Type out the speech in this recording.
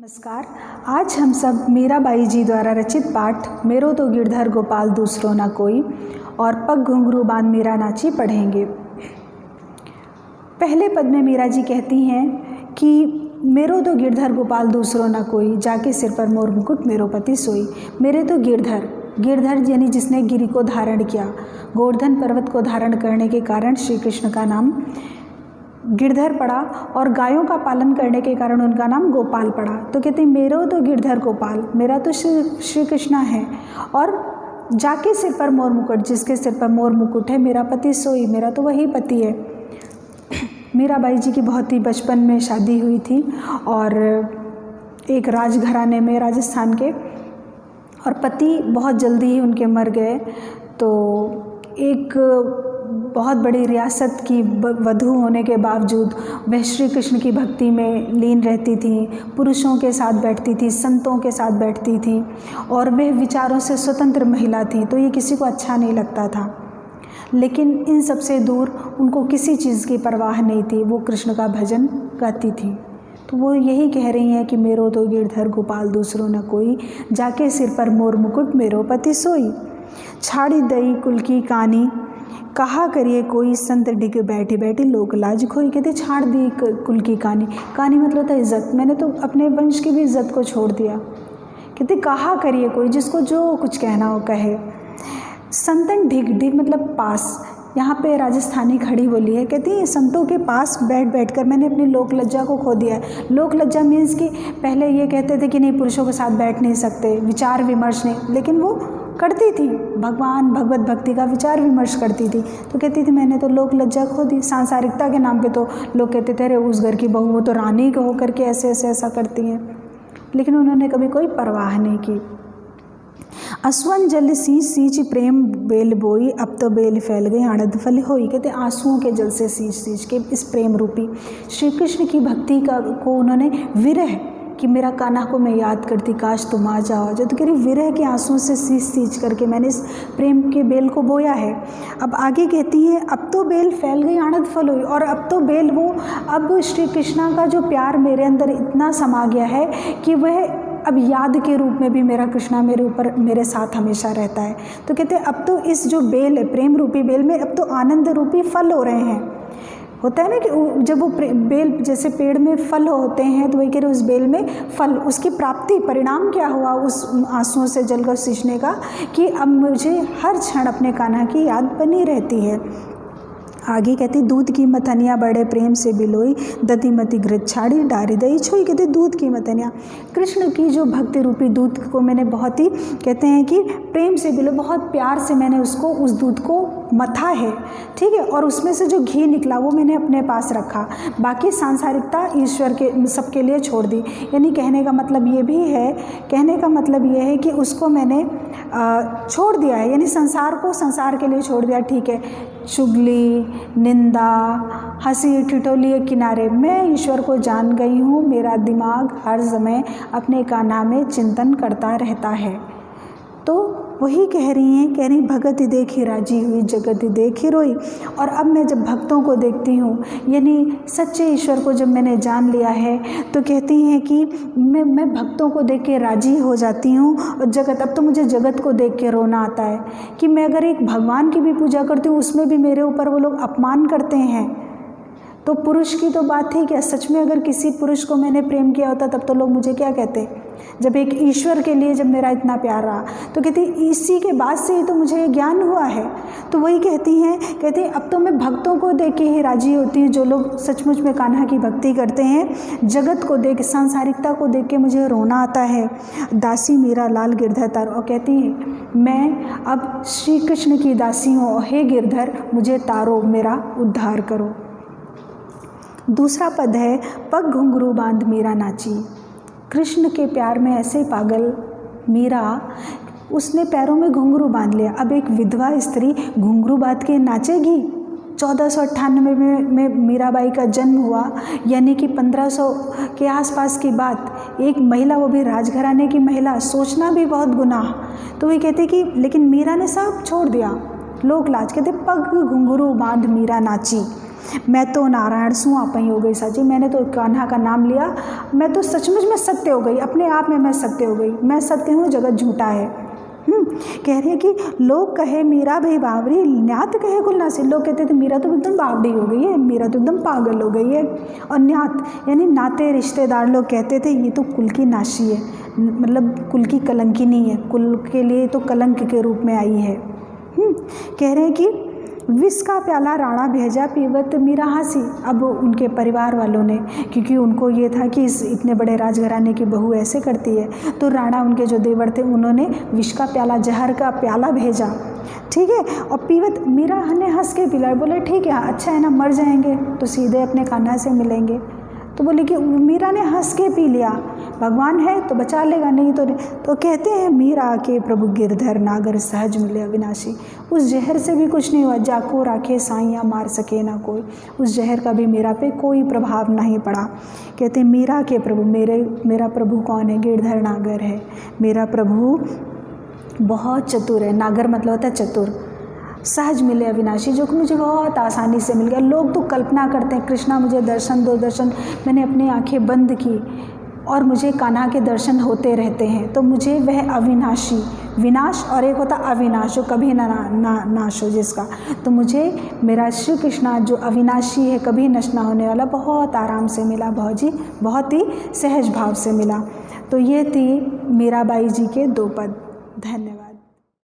नमस्कार। आज हम सब मीराबाई जी द्वारा रचित पाठ मेरो तो गिरधर गोपाल दूसरो ना कोई और पग घुंघरू बांध मीरा नाची पढ़ेंगे। पहले पद में मीरा जी कहती हैं कि मेरो तो गिरधर गोपाल दूसरो ना कोई, जाके सिर पर मोर मुकुट मेरो पति सोई। मेरे तो गिरधर, गिरधर यानी जिसने गिरि को धारण किया, गोवर्धन पर्वत को धारण करने के कारण श्री कृष्ण का नाम गिरधर पड़ा और गायों का पालन करने के कारण उनका नाम गोपाल पड़ा। तो कहते हैं मेरो तो गिरधर गोपाल, मेरा तो श्री कृष्णा है, और जाके सिर पर मोर मुकुट, जिसके सिर पर मोर मुकुट है, मेरा पति सोई, मेरा तो वही पति है। मीराबाई जी की बहुत ही बचपन में शादी हुई थी और एक राजघराने में राजस्थान के, और पति बहुत जल्दी ही उनके मर गए। तो एक बहुत बड़ी रियासत की वधू होने के बावजूद वह श्री कृष्ण की भक्ति में लीन रहती थी, पुरुषों के साथ बैठती थी, संतों के साथ बैठती थी और वह विचारों से स्वतंत्र महिला थी। तो ये किसी को अच्छा नहीं लगता था, लेकिन इन सब से दूर उनको किसी चीज़ की परवाह नहीं थी, वो कृष्ण का भजन गाती थी। तो वो यही कह रही हैं कि मेरो तो गिरधर गोपाल दूसरो न कोई, जाके सिर पर मोर मुकुट मेरो पति सोई। छाड़ी दई कुल की कहानी, कहा करिए कोई संत डिग बैठी बैठी लोक लाज खोई। कहते छाड़ दी कुल की कहानी, कहानी मतलब था इज्जत, मैंने तो अपने वंश की भी इज्जत को छोड़ दिया। कहते कहा करिए कोई, जिसको जो कुछ कहना हो कहे। संतन ढिग, ढिग मतलब पास, यहाँ पे राजस्थानी खड़ी बोली है। कहती है संतों के पास बैठ कर मैंने अपनी लोक लज्जा को खो दिया है। लोक लज्जा मीन्स कि पहले ये कहते थे कि नहीं पुरुषों के साथ बैठ नहीं सकते, विचार विमर्श नहीं, लेकिन वो करती थी, भगवान भगवत भक्ति का विचार विमर्श करती थी। तो कहती थी मैंने तो लोक लज्जा खो दी। सांसारिकता के नाम पे तो लोग कहते थे अरे उस घर की बहू वो तो रानी हो करके ऐसे ऐसे ऐसा करती हैं, लेकिन उन्होंने कभी कोई परवाह नहीं की। असवन जल सींच सींच प्रेम बेल बोई, अब तो बेल फैल गई आनंद फल होई। कहते आंसुओं के जल से सींच सींच के इस प्रेम रूपी श्री कृष्ण की भक्ति को उन्होंने विरह कि मेरा कान्हा को मैं याद करती, काश तुम आ जाओ। जो तो कह रही विरह के आंसुओं से सींच सींच करके मैंने इस प्रेम के बेल को बोया है। अब आगे कहती है अब तो बेल फैल गई आनंद फल हुई, और अब तो बेल वो, अब श्री कृष्णा का जो प्यार मेरे अंदर इतना समा गया है कि वह अब याद के रूप में भी मेरा कृष्णा मेरे ऊपर मेरे साथ हमेशा रहता है। तो कहते हैं अब तो इस जो बेल है, प्रेम रूपी बेल में अब तो आनंद रूपी फल हो रहे हैं। होता है ना कि जब वो बेल जैसे पेड़ में फल होते हैं, तो वही कह रहे उस बेल में फल, उसकी प्राप्ति परिणाम क्या हुआ उस आंसुओं से जलकर सींचने का, कि अब मुझे हर क्षण अपने कान्हा की याद बनी रहती है। आगे कहते दूध की मथनिया बड़े प्रेम से बिलोई, दधिमती घृत छाड़ी डारी दही छोई। कहते दूध की मथनिया, कृष्ण की जो भक्ति रूपी दूध को मैंने बहुत ही कहते हैं कि प्रेम से बिलो, बहुत प्यार से मैंने उसको उस दूध को मथा है, ठीक है, और उसमें से जो घी निकला वो मैंने अपने पास रखा, बाकी सांसारिकता ईश्वर के सबके लिए छोड़ दी। यानी कहने का मतलब ये भी है, कहने का मतलब ये है कि उसको मैंने छोड़ दिया है, यानी संसार को संसार के लिए छोड़ दिया। ठीक है, चुगली निंदा हंसी ठिठोली के किनारे, मैं ईश्वर को जान गई हूँ, मेरा दिमाग हर समय अपने कान्हा में चिंतन करता रहता है। तो वही कह रही भगत देखी राजी हुई, जगत देखी रोई। और अब मैं जब भक्तों को देखती हूँ, यानी सच्चे ईश्वर को जब मैंने जान लिया है, तो कहती हैं कि मैं भक्तों को देख के राजी हो जाती हूँ, और जगत, अब तो मुझे जगत को देख के रोना आता है कि मैं अगर एक भगवान की भी पूजा करती हूँ, उसमें भी मेरे ऊपर वो लोग अपमान करते हैं। तो पुरुष की तो बात ही क्या, सच में अगर किसी पुरुष को मैंने प्रेम किया होता तब तो लोग मुझे क्या कहते, जब एक ईश्वर के लिए जब मेरा इतना प्यार रहा, तो कहती इसी के बाद से ही तो मुझे ये ज्ञान हुआ है। तो वही कहती हैं अब तो मैं भक्तों को देख के ही राजी होती हूँ, जो लोग सचमुच में कान्हा की भक्ति करते हैं। जगत को देख, सांसारिकता को देख के मुझे रोना आता है। दासी मीरा लाल गिरधर तार, और कहती हैं मैं अब श्री कृष्ण की दासी हूँ, हे गिरधर मुझे तारो, मेरा उद्धार करो। दूसरा पद है पग घुंघरू बांध मीरा नाची। कृष्ण के प्यार में ऐसे पागल मीरा, उसने पैरों में घुंघरू बांध लिया। अब एक विधवा स्त्री घुंघरू बांध के नाचेगी। 1498 में मीराबाई का जन्म हुआ, यानी कि 1500 के आसपास की बात। एक महिला, वो भी राजघराने की महिला, सोचना भी बहुत गुनाह। तो वही कहते कि लेकिन मीरा ने सब छोड़ दिया, लोक लाज। कहते पग घुंघरू बांध मीरा नाची। मैं तो नारायण सू आपही हो गई साजी, मैंने तो कान्हा का नाम लिया, मैं तो सचमुच में सत्य हो गई, अपने आप में मैं सत्य हो गई, मैं सत्य हूँ, जगत झूठा है। कह रहे हैं कि लोग कहे मीरा भाई बावरी, न्यात कहे गुलनासी। लोग कहते थे मीरा तो एकदम बावड़ी हो गई है, मीरा तो एकदम पागल हो गई है। और न्यात यानी नाते रिश्तेदार लोग कहते थे ये तो कुल की नाशी है, मतलब कुल की कलंकिनी है, कुल के लिए तो कलंक के रूप में आई है। कह रहे हैं कि विष का प्याला राणा भेजा पीवत मीरा हंसी। अब उनके परिवार वालों ने, क्योंकि उनको ये था कि इस इतने बड़े राजघराने की बहू ऐसे करती है, तो राणा उनके जो देवर थे उन्होंने विष का प्याला, जहर का प्याला भेजा, ठीक है। और पीवत मीरा ने हंस के पिलाया, बोले ठीक है अच्छा है ना, मर जाएंगे तो सीधे अपने कान्हा से मिलेंगे। तो बोले कि मीरा ने हंस के पी लिया, भगवान है तो बचा लेगा, नहीं तो कहते हैं मीरा के प्रभु गिरधर नागर सहज मिले अविनाशी। उस जहर से भी कुछ नहीं हुआ, जाको राखे साइयाँ मार सके ना कोई, उस जहर का भी मीरा पे कोई प्रभाव नहीं पड़ा। कहते हैं मीरा के प्रभु, मेरा प्रभु कौन है? गिरधर नागर है। मेरा प्रभु बहुत चतुर है, नागर मतलब होता है चतुर। सहज मिले अविनाशी, जो कि मुझे बहुत आसानी से मिल गया। लोग तो कल्पना करते हैं कृष्णा मुझे दर्शन दो, दर्शन, मैंने अपनी आंखें बंद की और मुझे कान्हा के दर्शन होते रहते हैं, तो मुझे वह अविनाशी, विनाश और एक होता अविनाश जो कभी ना नाश हो जिसका, तो मुझे मेरा श्री कृष्णा जो अविनाशी है, कभी नष्ट ना होने वाला, बहुत आराम से मिला, बहुत ही सहज भाव से मिला। तो ये थी मीराबाई जी के 2 पद। धन्यवाद।